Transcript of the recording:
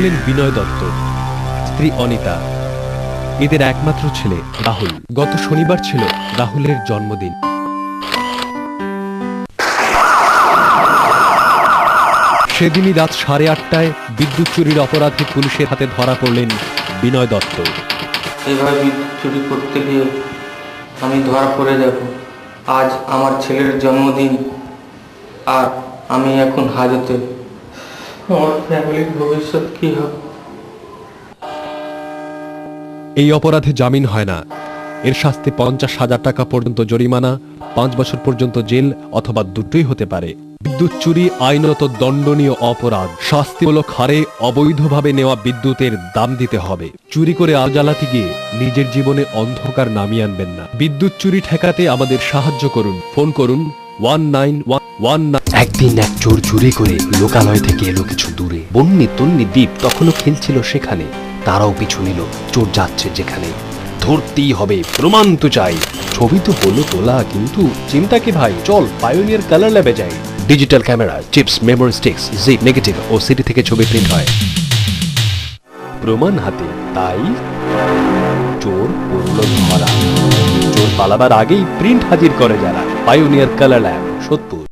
হলেন বিনয় দত্ত, স্ত্রী অনিতা, এদের একমাত্র ছেলে রাহুল। গত শনিবার ছিল রাহুলের জন্মদিন। সেদিনই রাত 8:30টায় বিদ্যুৎ চুরির অপরাধে পুলিশের হাতে ধরা পড়লেন বিনয় দত্ত। এভাবে বিদ্যুৎ চুরি করতে গিয়ে আমি ধরা পড়ে যাব। আজ আমার ছেলের জন্মদিন আর আমি এখন হাজতে। আমার ফ্যামিলির ভবিষ্যৎ কি হবে? এই অপরাধে জামিন হয় না। এর শাস্তি 50,000 টাকা পর্যন্ত জরিমানা, 5 বছর পর্যন্ত জেল অথবা দুটোই হতে পারে। বিদ্যুৎ চুরি আইনত দণ্ডনীয় অপরাধ। শাস্তিমূলক হারে অবৈধভাবে নেওয়া বিদ্যুতের দাম দিতে হবে। চুরি করে আলো জ্বালাতে গিয়ে নিজের জীবনে অন্ধকার নামিয়ে আনবেন না। বিদ্যুৎ চুরি ঠেকাতে আমাদের সাহায্য করুন। ফোন করুন 1919। একদিন এক চোর চুরি করে লোকালয় থেকে এলো কিছু দূরে। বন্যি তন্নি দ্বীপ তখনও খেলছিল সেখানে। তারাও পিছু নিল। চোর যাচ্ছে যেখানে, ধরতেই হবে, প্রমাণ তো চাই। ছবি তো হলো তোলা, কিন্তু চিন্তা কি ভাই, চল পায়োনিয়ার কালার ল্যাবে যাই। Digital camera, chips, memory sticks, zip, negative ও সিডি থেকে ছবি প্রিন্ট হয়। প্রমাণ হাতে, তাই চোর পড়ল ধরা। চোর পালাবার আগেই প্রিন্ট হাজির করে যারা। Pioneer colour lab, Sodepur.